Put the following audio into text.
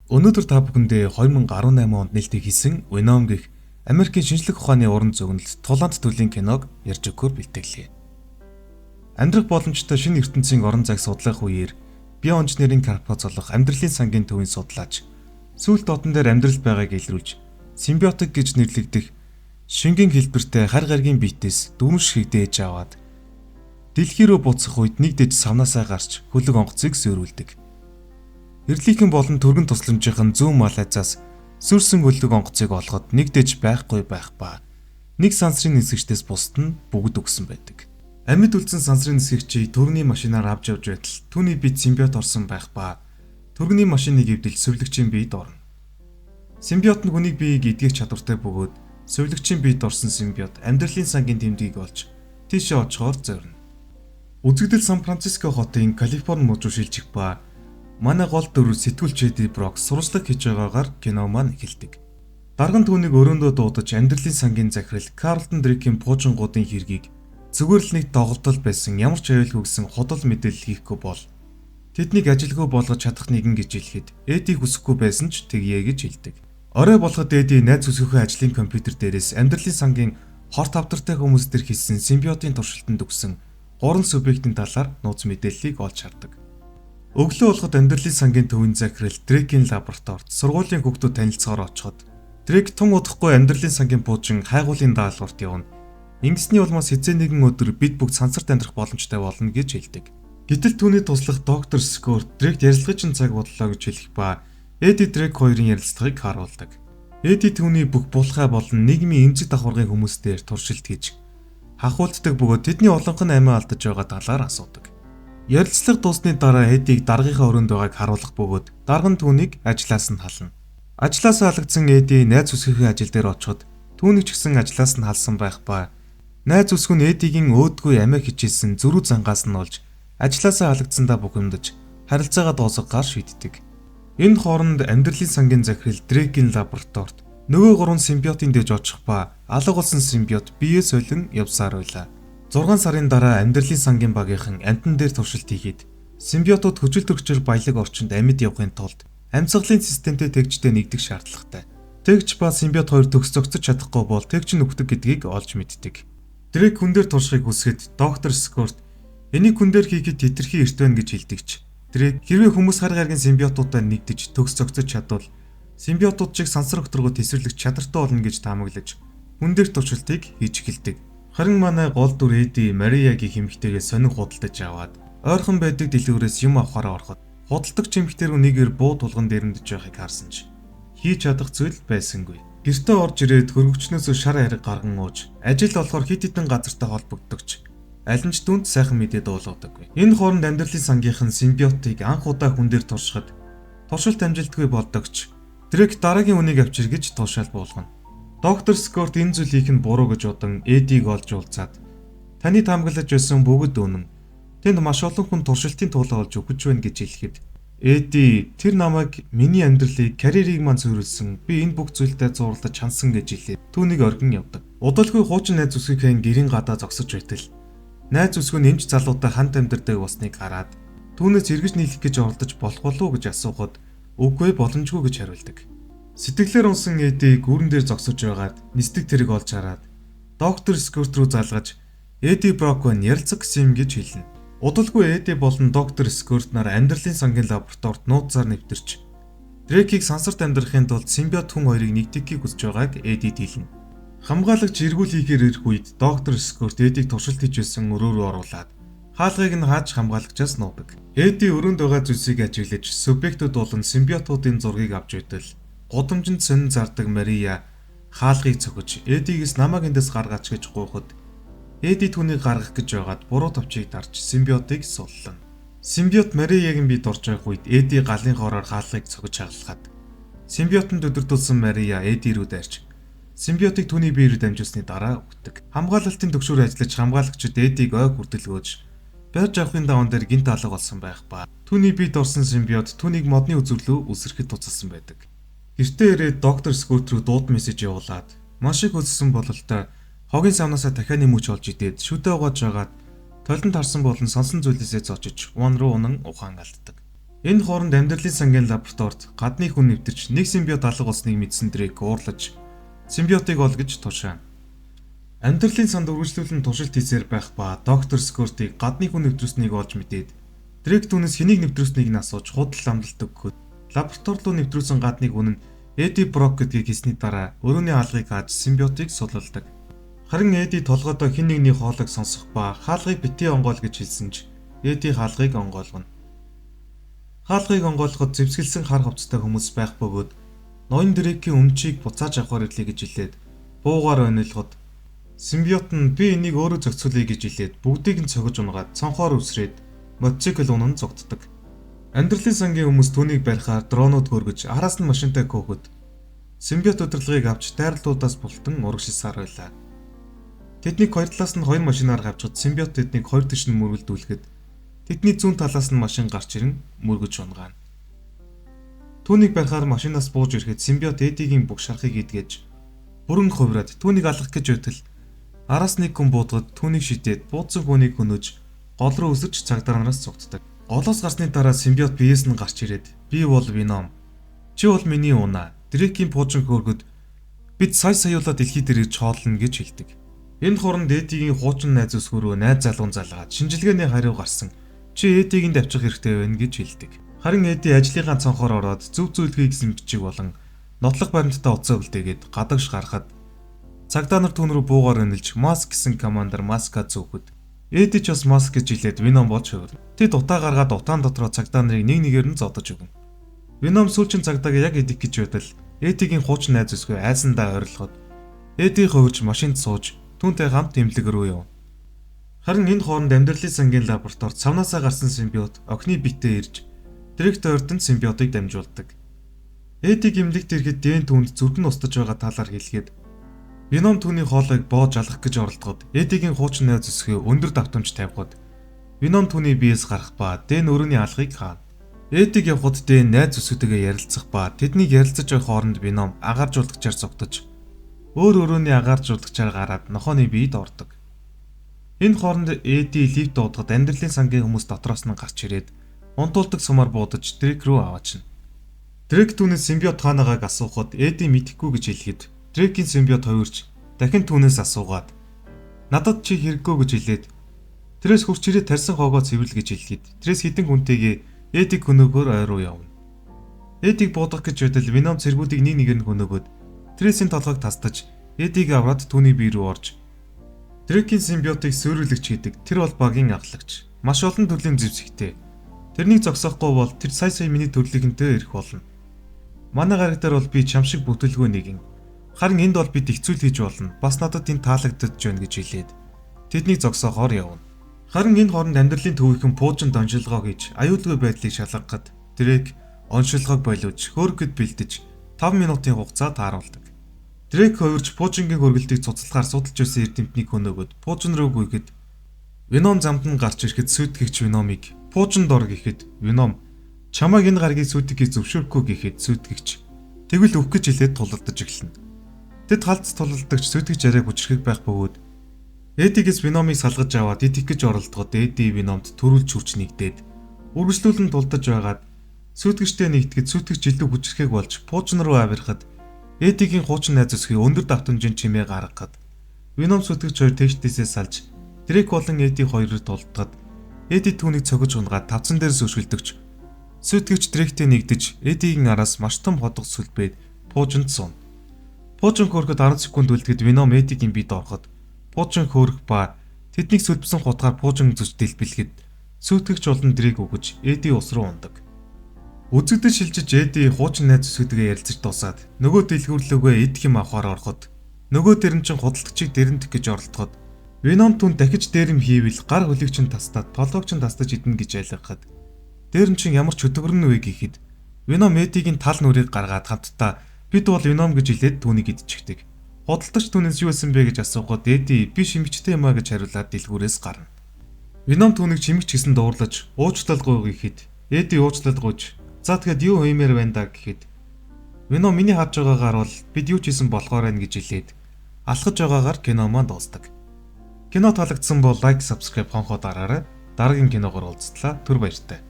Өнөөдөр та бүхэндээ 2018 онд нээлттэй хийсэн Venom гэх Америкийн шинжлэх ухааны уран зөгнөлт Тулаанд төрлийн киног ярьж өгөхөөр бэлтгэлээ. Амьдрах боломжтой шинэ ертөнцийн орон зайг судлах үеэр биоинженерийн корпоцолох амьдралын сангийн төвийн судлаач сүүлд дотн дээр амьдрал байгааг илрүүлж симбиотик гэж нэрлэгдэх шингийн хэлбэртэй хар гаргийн биетээс дөрвөн ширхэг дээж аваад дэлхий рүү буцах үед нэг дэж савнаасаа гарч хөлөг онгоцыг сөөрүүлдэг. Эрлийнхэн болон төргөн тусламжийн зүүн мал азаас сүрсэн хөлөг онгоцыг олоход нэг дэж байхгүй байх ба нэг сансрын нисгчдээс бусд нь бүгд өгсөн байдаг. Амьд үлдсэн сансрын нисгчийг төргөний машинаар авч явж байтал түүний биед симбиот орсон байх ба төргөний машиныг эвдэл сувилагчийн биед орно. Симбиот нь хүний биеийг эдгэх чадвартай бөгөөд сувилагчийн биед орсон симбиот амьдралын сангийн тэмдгийг олж тийшээ очихоор зорино. Үзэгдэл Сан Франциско хотын Калифорни мужуу шилжих ба манай гол дүр сэтгүүлч Эдди Брок сурвалжлага хийж байгаагаар кино маань эхэлдэг. Дарган түүнийг өрөөндөө дуудаж амьдралын сангийн захирал Карлтон Дрейкийн пуужингуудын хэргийг зүгээр л нэг доголдол байсан ямар ч аюулгүй гэсэн худал мэдээлэл хийхгүй бол тэднийг ажилгүй болгож чадах нэгэн гэж хэлэхэд Эдди хүсэхгүй байсан ч тэгье гэж хэлдэг. Орой болоход Эдди найз өсгөхөө ажлын компьютер дээрээс амьдралын сангийн хорт авдартай хүмүүс төр хийсэн симбиотын туршилтанд өгсөн 3 субъектийн талаар нууц мэдээллийг олж хардаг. Өглөө болоход амьдралын сангийн төвийн захирал Дрейкийн лабораторид сургуулийн хүүхдүүд танилцахаар очиход Дрейк тун удахгүй амьдралын сангийн пуужин хайгуулын даалгаварт явна. Ингэсний улмаас хэзээ нэгэн өдөр бид бүгд сансарт амьдрах боломжтой болно гэж хэлдэг. Гэтэл түүний туслах доктор Скотт Дрейкт ярилцлагын цаг бодлоо гэж хэлэх ба Эдди Дрейк хоёрын ярилцлагыг харуулдаг. Эдди түүний бүх булхай болон нийгмийн эмзэг давхаргын хүмүүстээр туршилт хийж хахуулддаг бөгөөд тэдний олонх нь амиа алдаж байгаа талаар асуудаг. Ярилцлага дуусны дараа Эддийг даргынхаа өрөөнд байгааг харуулах бөгөөд дарга нь түүнийг ажлаас нь хална. Ажлаасаа халагдсан Эдди найз өсгөхийн ажил дээр очиход түүнийг ч гэсэн ажлаас нь халсан байх ба найз өсгөн Эддигийн өөдгүй амиа хичээсэн зөрүү зангаас нь олж ажлаасаа халагдсандаа бухимдаж харилцаагаа дуусгагаар шийддэг. Энэ хооронд амьдралын сангийн захирал Дрейкийн лабораторид нөгөө 3 симбиотын дэж очих ба алга болсон симбиот биеэ солин явсаар байлаа. 6 сарын дараа амьдралын сангийн багийнхан амтан дээр туршилт хийгээд симбиотууд хөжил төрчил баялаг орчинд амьд явахын тулд амьсгалын системтэй тэгжтэй нэгдэх шаардлагатай. Тэгж ба симбиот хоёр төгс зогсож чадахгүй бол тэгж нүгдэг гэдгийг олж мэддэг. Дрейк хүн дээр туршихыг хүсгэд доктор Скотт энийг хүн дээр хийхэд тэтэрхий эрт байна гэж хэлдэгч. Дрейк хэрвээ хүмүүс хар гаргийн симбиотуудаа нэгдэж төгс зогсож чадвал симбиотууд чиг сансар өгтөргөө тесвэрлэх чадвартай болно гэж таамаглаж хүн дээр туршилтыг хийж эхэлдэг. Харин манай гол дүр Эдди Мариягийн эмэгтэйгээ сонин худалдаж аваад ойрхон байдаг дэлгүүрээс юм авахаараа ороход худалдагч эмэгтэй рүү нэгээр буу тулган дээрэмдэж байхыг харсан ч хийж чадах зүйл байсангүй. Гэртээ орж ирээд хөргөвчнөөс шар хариг гарган ууж ажил болохоор хит хитэн газартай холбогддогч аль нь ч дүнд сайхан мэдээ дуулуудаггүй. Энэ хооронд амьдралын сангийнхан симбиотыг анх удаа хүн дээр туршихад туршилт амжилтгүй болдогч Дрейк дараагийн үнийг авчир гэж туушаал буулгана. Доктор Скотт энэ зүйлийг нь буруу гэж удан Эддиг олж уулзаад таны таамаглаж байсан бүгд үнэн. Тэнд маш олон хүн туршилтын туулаа олж өгч байна гэж хэлэхэд Эдди тэр намайг миний амьдралыг карьерийг маань зөвлөсөн. Би энэ бүх зүйлдээ зурлаж чансан гэж хэлээ. Түүнийг оргин явдаг. Удалгүй хуучин найз үсгийнхээ гэрийн гадаа зогсож байтал найз үсгэн эмч залуутай хамт амьдардаг болсныг хараад түүнээс эргэж нийлэх гэж оролдож болох болов уу гэж асуухад үгүй боломжгүй гэж хариулдаг. Сэтгэлээр унсан Эдди гүүрэн дээр зогсож байгаад нисдэг тэрэг олж хараад доктор Скотт руу залгаж Эдди Броквен ярилцах гэсэн юм гэж хэлнэ. Удалгүй Эдди болон доктор Скотт нар амьдралын сангийн лабораторид нууцаар нэвтэрч Дрейкийг сансарт амьдрахын тулд симбиот хүн хоёрыг нэгтгэхийг хүсэж байгааг Эддид хэлнэ. Хамгаалагч эргүүл хийхээр ирэх үед доктор Скотт Эддийг туршилт хийж байсан өрөө рүү оруулаад хаалгыг нь хааж хамгаалагчаас нуудаг. Эдди өрөөнд байгаа зүйлсийг ажиглаж субъектууд болон симбиотуудын зургийг авч байтал гудамжинд сонин зардаг Мария хаалгыг цогж Эддигээс намайг эндээс гаргаач гэж гуйхад Эдди түүнийг гаргах гэж байгаад буруу товчийг дарж симбиотыг суллана. Симбиот Мариягийн биед орж байх үед Эдди галын хоороор хаалгыг цогж хагалахад симбиотонд өдөрдүүлсэн Мария Эдди рүү дайрч симбиотыг түүний биеэр дамжуулсны дараа өгдөг. Хамгаалалтын төгшөөр ажиллаж хамгаалагчид Эддиг ой хүрдэлгөөж барьж авахын даван дээр гинт алга болсон байх ба түүний биед орсон симбиот түүнийг модны үзүрлөө үсрэхэд туцалсан байдаг. Гэртээ ирээд доктор Скотт руу дууд мессеж явуулаад маш их өссөн бололтой хогийн савнаасаа дахиад нэмүүч олж идээд шүдэ угааж байгаад толинд харсан болон сонсон зүйлээсээ зочиж уун руу унан ухаан алддаг. Энэ хооронд амьдралын сангийн лабораторид гадны хүн нэвтэрч нэг симбиот алга болсныг мэдсэн Дрейк уурлаж симбиотыг ол гэж тушаана. Амьдралын санд үргэлжлүүлэн туршилт хийсээр байх ба доктор Скоттыг гадны хүн нэвтрүүлснийг олж мэдээд Дрейк түүнээс хэнийг нэвтрүүлснийг нь асууж худал амлалт өгөхөд лаборатори руу нэвтрүүлсэн гадны хүн нь Эди Брок гэдгийг хэлсний дараа өрөөний алгыг хааж симбиотыг сулалдаг. Харин Эди толгойдоо хэн нэгний хоолойг сонсох ба хаалгыг битгий онгоол гэж хэлсэн ч Эди хаалгыг онгоолгоно. Хаалгыг онгоолгоход зэвсгэлсэн хар хувцастай хүмүүс байх бөгөөд ноён Дрейкийн өмчийг буцааж авахар ирлээ гэж хэлээд буугаар онилгоод симбиот нь би энийг өөрөө зохицуулъя гэж хэлээд бүгдийг нь цогж унгаад цонхоор үсрээд мотоцикл унан зогтдог. Амьдралын сангийн хүмүүс түүнийг барихаар дронууд хөргөж араас нь машинтай көөхөд симбиот удирдлагыг авч дайралтуудаас бултан урагшилсаар байлаа. Тэднийг хоёр талаас нь хоёр машинаар хавчаад симбиот тэднийг хоёр түвшин мөргөлдүүлэхэд тэдний зүүн талаас нь машин гарч ирэн мөргөж унгаана. Түүнийг барихаар машинаас бууж ирэхэд симбиот Эдигийн бүх шархыг идгээж бүрэн хувраад түүнийг алгах гэж байтал араас нэг хүн буудгаад түүнийг шидээд буудсан хүнийг хөнөөж гол руу өсөж цагдаараас цугтдаг. Голоос гарсны дараа симбиот биеэс нь гарч ирээд би бол Веном. Чи бол миний унаа. Дрейкийн пуужин хөөргөд бид сая-саяулаа дэлхий дээр ирж хоолно гэж хэлдэг. Энэ хооронд Эдигийн хуучин найз өсгөрөө найз залгуун залгаад шинжилгээний хариу гарсан. Чи Эдигийн давчих хэрэгтэй байна гэж хэлдэг. Харин Эди ажлынхаа цонхоор ороод зөв зөвлөгөөг бичиг болон нотлох баримттай уцаа үлдээгээд гадагш гарахад цагдаа нар түүн рүү буугаар өнөлж Маск гэсэн командор Маска зөөхөд Эди ч бас Маск гэж хэлээд Веном болж хувир. Тэд утаа гаргаад утаан дотроо цагдаа нарыг нэг нэгээр нь зодож өгнө. Веном сүүлчин цагдааг яг идэх гэж байтал Эдигийн хуучин найз өсгөө айсандаа ойрлоход Эди хөвж машинд сууж түүнтэй хамт тэмлэг рүү яв. Харин энэ хооронд амьдралын сангийн лабораторид савнаасаа гарсан симбиот охины битээ ирж Дрейкт ойртон симбиотыг дамжуулдаг. Эдиг эмнэлэгт ирэхэд Дэн түүнд зүрх нь устж байгаа талаар хэлгээд Веном түүний хоолойг боож алах гэж оролдоход Эдигийн хуучин найз өсгөө өндөр давтамж тавихад Веном түүний биеэс гарах ба Дэн өрөөний алгыг хаана. Эдиг явхад Дэн найз өсгөөтэйгээ ярилцах ба тэднийг ярилцаж байх хооронд Веном агаар жуулгачаар зогтож өөр өрөөний агаар жуулгачаар гараад нохооны биед ордог. Энэ хооронд Эди лифт дуудахад амьдралын сангийн хүмүүс дотроос нь гарч ирээд унтуулдаг сумаар буудаж Дрейк рүү аваачна. Дрейк түүнээс симбиот хаанагааг асуухад Эди мэдэхгүй гэж хэлэхэд Дрейкийн симбиот хувирч дахин түүнээс асуугаад надад чи хэрэггүй гэж хэлээд тэрээс хурц ирээд тарьсан хоогоо цэвэрлэл гэж хэлгээд тэрээс хідэн хүнтэйгээ Эдиг хөнөөгөөр ой руу явна. Эдиг буудах гэж байтал Веном цэргүүдийг нэг нэгээр нь хөнөөгөөд тэрээс энэ толгойг тастаж Эдиг аваад түүний бие рүү орж Дрейкийн симбиотыг сөөрүүлэгч гэдэг тэр бол багийн ахлагч. Маш олон төрлийн зэвсэгтэй. Тэрнийг зогсоохгүй бол тэр сая миний төрлийнхэнтэй ирэх болно. Манай гараг дээр бол би чам шиг бүтэлгүй нэгэн. Харин энд бол бид ихцүүл хийж болно. Бас надад энэ таалагдаж байна гэж хэлээд тэднийг зогсоохоор явна. Харин энэ хооронд амьдралын төвийнхэн пуужин донжилгоо хийж аюулгүй байдлыг шалгахад Дрейк оншилгоог болиуж хөөргөд бэлдэж 5 минутын хугацаа тааруулдаг. Дрейк хувирч пуужингийн хөргөлтийг цуцлахаар судалж байсан эрдэмтнийг хөнөөгөд пуужин руу гүйгээд Веном замд нь гарч ирэхэд сүйтгэгч Веномыг пуужинд ор гэхэд Веном чамайг энэ гаргийг сүйтгэхийг зөвшөөрөхгүй гэхэд сүйтгэгч тэгвэл өөх гэж хэлээд тулалдаж эхэлнэ. Тэд халдц тулалдагч сүйтгэгч арайг хүчрхэг байх бөгөөд Эдигээс Веномыг салгаж аваад идэх гэж оролдоход Эди Веномд төрүүлж хүч нэгдээд үргэлжлүүлэн тулдаж байгаад сүйтгэгчтэй нэгтгэж сүйтгэгч илүү хүчрхэг болж пуужин руу авирахад Эдигийн хуучин найз өсгөө өндөр давтамжийн чимээ гаргахад Веном сүйтгэгч хоёр тэгштээсээ салж Дрейк болон Эди хоёрыг тулдгаад Эди түүнийг цогж унгаад тавцан дээрс өшгөлдөгч сүйтгэгч Дрейктэй нэгдэж Эдигийн араас маш том хотго сүлбээд пуужинд сууна. Пуужин хөөрөхөд 10 секунд үлдэхэд Веном Эдигийн биед ороход пуужин хөөрөх ба тэднийг сүлбсэн хутгаар пуужин зүж дэлбэлэхэд сүйтгэгч болон Дрейк өгөж Эди ус руу ундаг. Үзэгдэж шилжиж Эди хуучин найз өсгөөдөө ярилцаж дуусаад нөгөө дэлгүүрлөөгөө идэх юм авахаар ороход нөгөө дэрэмчин худалдагчийг дэрэмдэх гэж оролдоход Веном түн дахиж дээрэм хийвэл гар хөлийг чинь тастаад толгойг чинь тастаж идэнэ гэж айлгахад дээрэмчин ямар ч хөтгөрн вэ гэхэд Веном Эдигийн тал нүрийг гаргаад хамтдаа бид бол Веном гэж хэлээд түүнийг идчихдэг. Худалдагч түүнээс юу исэн бэ гэж асуухад Эди би шимэгчтэй юм а гэж хариулаад дэлгүүрээс гарна. Веном түүнийг шимэгч гэсэн дуурлаж уучлалгүй гэхэд Эди уучлалгүйж за тэгэхэд юу хиймээр байна да гэхэд Веном миний харж байгаагаар бол бид юу ч хийсэн болохоор байна гэж хэлээд алхаж байгаагаар кино маань дуусдаг. Кино таалагдсан бол лайк, subscribe хонхоо дараарай. Дараагийн киногоор уулзтлаа. Түр баяртай.